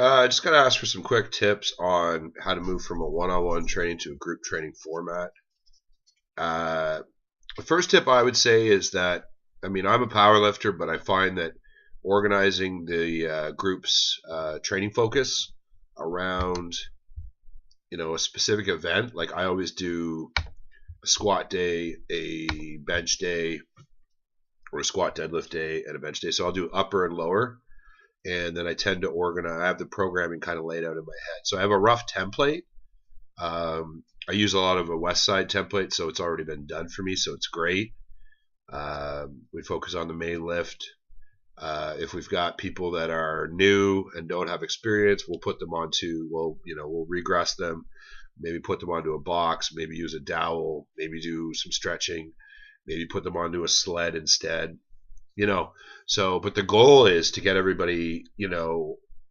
I just got to ask for some quick tips on how to move from a one-on-one training to a group training format. Uh, the first tip I would say is that, I'm a power lifter, but I find that organizing the group's training focus around, a specific event, like I always do a squat day, a bench day, or a squat deadlift day, and a bench day. So I'll do upper and lower, and then I tend to organize. I have the programming kind of laid out in my head. So I have a rough template. I use a lot of a West Side template, so it's already been done for me, so it's great. We focus on the main lift. If we've got people that are new and don't have experience, we'll put them onto, we'll regress them, maybe put them onto a box, maybe use a dowel, maybe do some stretching, maybe put them onto a sled instead. But the goal is to get everybody,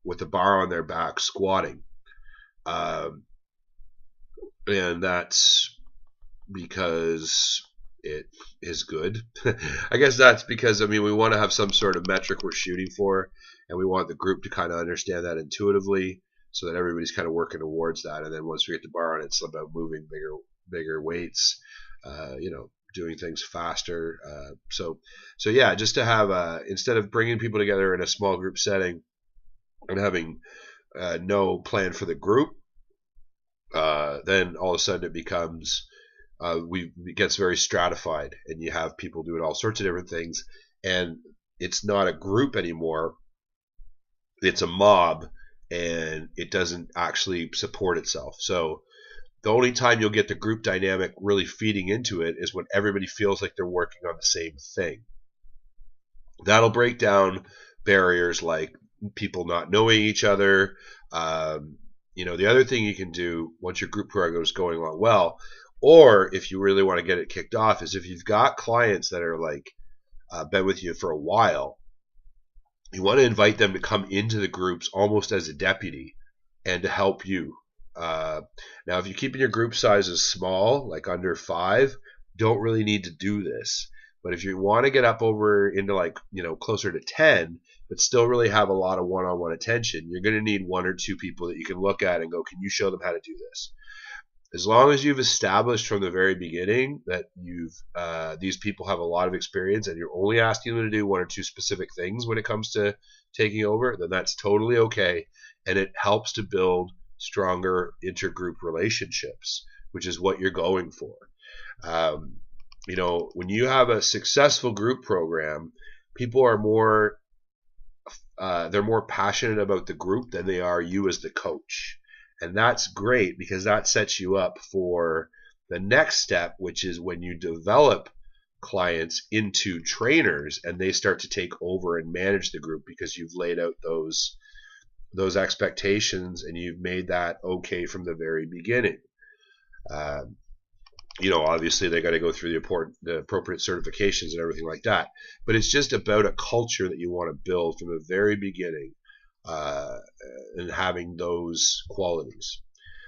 with the bar on their back squatting. And that's because it is good. I guess that's because, we want to have some sort of metric we're shooting for, and we want the group to kind of understand that intuitively so that everybody's kind of working towards that. And then once we get the bar on, it's about moving bigger weights, doing things faster. So yeah, just to have instead of bringing people together in a small group setting and having no plan for the group, then all of a sudden it becomes it gets very stratified, and you have people doing all sorts of different things, and it's not a group anymore. It's a mob, and it doesn't actually support itself. So the only time you'll get the group dynamic really feeding into it is when everybody feels like they're working on the same thing. That'll break down barriers like people not knowing each other. The other thing you can do once your group program is going along well, or if you really want to get it kicked off, is if you've got clients that are been with you for a while, you want to invite them to come into the groups almost as a deputy and to help you. Now, if you're keeping your group sizes small, like under 5, don't really need to do this. But if you want to get up over into closer to 10, but still really have a lot of one-on-one attention, you're going to need 1 or 2 people that you can look at and go, can you show them how to do this? As long as you've established from the very beginning that these people have a lot of experience and you're only asking them to do 1 or 2 specific things when it comes to taking over, then that's totally okay. And it helps to build stronger intergroup relationships, which is what you're going for. When you have a successful group program, people are they're more passionate about the group than they are you as the coach. And that's great because that sets you up for the next step, which is when you develop clients into trainers and they start to take over and manage the group because you've laid out those expectations and you've made that okay from the very beginning. Obviously they got to go through the appropriate certifications and everything like that. But it's just about a culture that you want to build from the very beginning, and having those qualities.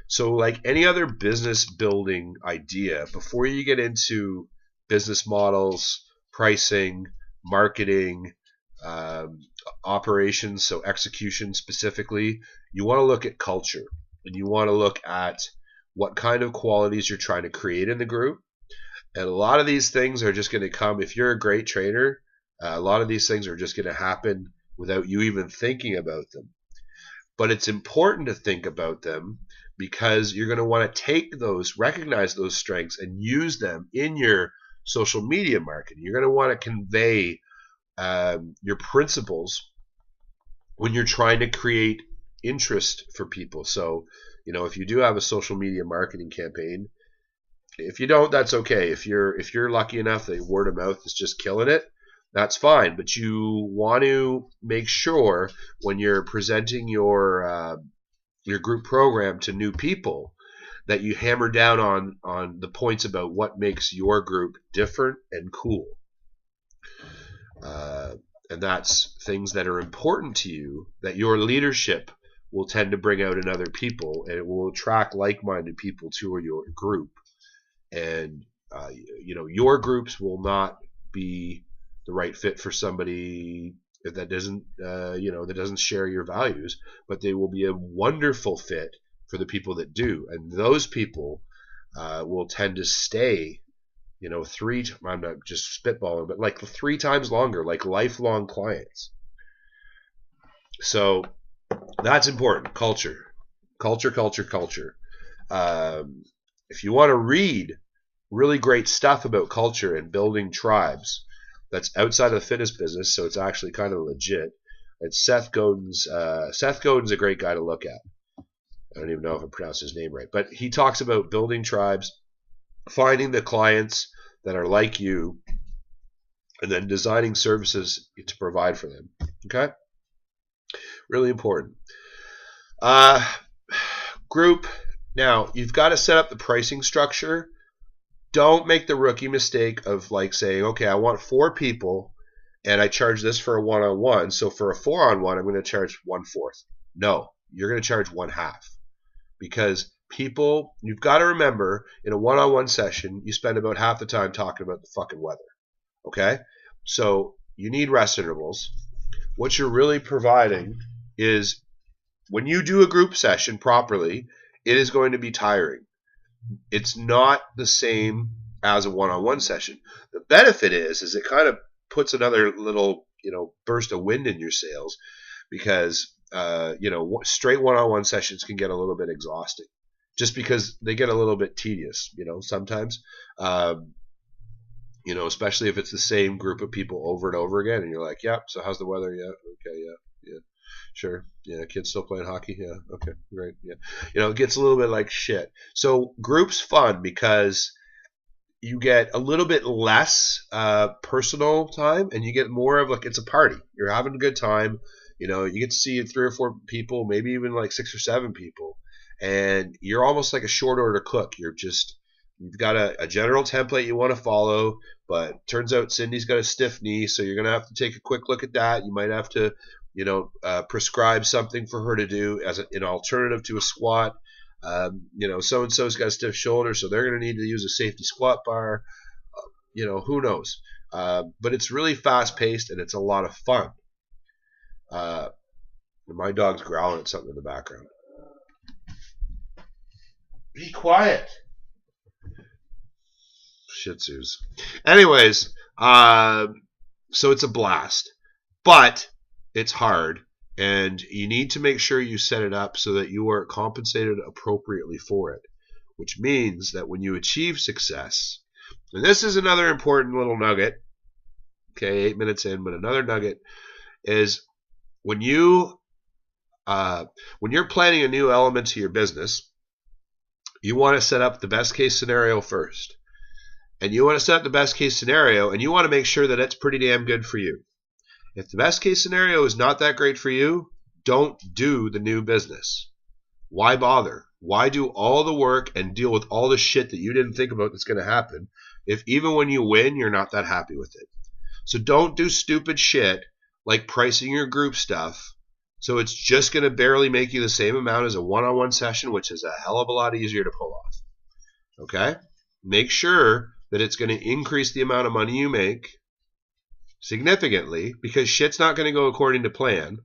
So like any other business building idea, before you get into business models, pricing, marketing, operations, so execution specifically, you want to look at culture, and you want to look at what kind of qualities you're trying to create in the group. And a lot of these things are just going to come, if you're a great trainer, a lot of these things are just going to happen without you even thinking about them. But it's important to think about them because you're going to want to recognize those strengths and use them in your social media marketing. You're going to want to convey your principles when you're trying to create interest for people. So, if you do have a social media marketing campaign, if you don't, that's okay. If you're lucky enough that word of mouth is just killing it, that's fine. But you want to make sure when you're presenting your group program to new people that you hammer down on the points about what makes your group different and cool. And that's things that are important to you that your leadership will tend to bring out in other people, and it will attract like-minded people to your group. And your groups will not be the right fit for somebody that doesn't, that doesn't share your values, but they will be a wonderful fit for the people that do, and those people will tend to stay. I'm not just spitballing, but like 3 times longer, like lifelong clients. So that's important. Culture. If you want to read really great stuff about culture and building tribes that's outside of the fitness business, so it's actually kind of legit, it's Seth Godin's. Seth Godin's a great guy to look at. I don't even know if I pronounced his name right, but he talks about building tribes, finding the clients that are like you, and then designing services to provide for them. Okay? Really important. Group. Now, you've got to set up the pricing structure. Don't make the rookie mistake of like saying, okay, I want 4 people and I charge this for a one-on-one. So for a 4-on-1, I'm going to charge 1/4. No, you're going to charge 1/2. Because people, you've got to remember, in a one-on-one session, you spend about half the time talking about the fucking weather. Okay? So you need rest intervals. What you're really providing is, when you do a group session properly, it is going to be tiring. It's not the same as a one-on-one session. The benefit is it kind of puts another little, burst of wind in your sails, because straight one-on-one sessions can get a little bit exhausting, just because they get a little bit tedious, sometimes. Especially if it's the same group of people over and over again, and you're like, yep, so how's the weather? Yeah, okay, yeah, sure, yeah, kids still playing hockey? Yeah, okay, great, yeah. It gets a little bit like shit. So group's fun because you get a little bit less personal time, and you get more of like, it's a party. You're having a good time. You get to see 3 or 4 people, maybe even like 6 or 7 people, and you're almost like a short order cook. You've got a general template you want to follow, but turns out Cindy's got a stiff knee, so you're going to have to take a quick look at that. You might have to, prescribe something for her to do as an alternative to a squat. So-and-so's got a stiff shoulder, so they're going to need to use a safety squat bar. Who knows? But it's really fast-paced, and it's a lot of fun. My dog's growling at something in the background. Be quiet. Shih Tzus. Anyways, so it's a blast, but it's hard, and you need to make sure you set it up so that you are compensated appropriately for it, which means that when you achieve success, and this is another important little nugget, okay, 8 minutes in, but another nugget is when you're planning a new element to your business, you want to set up the best case scenario first. And you want to set up the best case scenario, and you want to make sure that it's pretty damn good for you. If the best case scenario is not that great for you, don't do the new business. Why bother? Why do all the work and deal with all the shit that you didn't think about that's going to happen if even when you win, you're not that happy with it? So don't do stupid shit like pricing your group stuff so it's just going to barely make you the same amount as a one-on-one session, which is a hell of a lot easier to pull off. Okay? Make sure that it's going to increase the amount of money you make significantly, because shit's not going to go according to plan.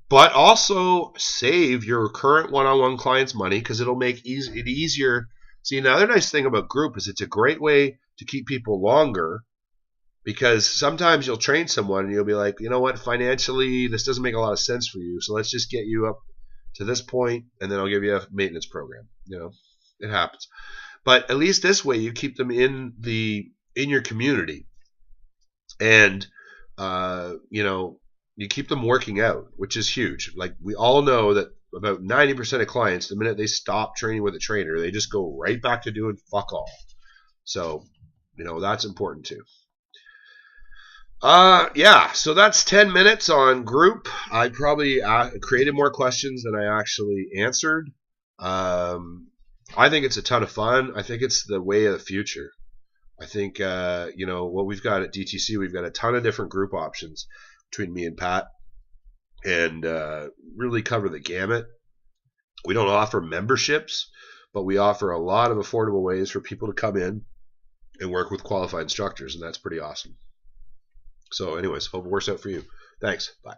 But also save your current one-on-one clients money, because it'll make it easier. See, another nice thing about group is it's a great way to keep people longer, because sometimes you'll train someone and you'll be like, you know what, financially this doesn't make a lot of sense for you, so let's just get you up to this point and then I'll give you a maintenance program. It happens. But at least this way you keep them in your community, and you keep them working out, which is huge. Like, we all know that about 90% of clients, the minute they stop training with a trainer, they just go right back to doing fuck all. So, that's important too. So that's 10 minutes on group. I probably created more questions than I actually answered. I think it's a ton of fun. I think it's the way of the future. I think, what we've got at DTC, we've got a ton of different group options between me and Pat, and really cover the gamut. We don't offer memberships, but we offer a lot of affordable ways for people to come in and work with qualified instructors, and that's pretty awesome. So, anyways, hope it works out for you. Thanks. Bye.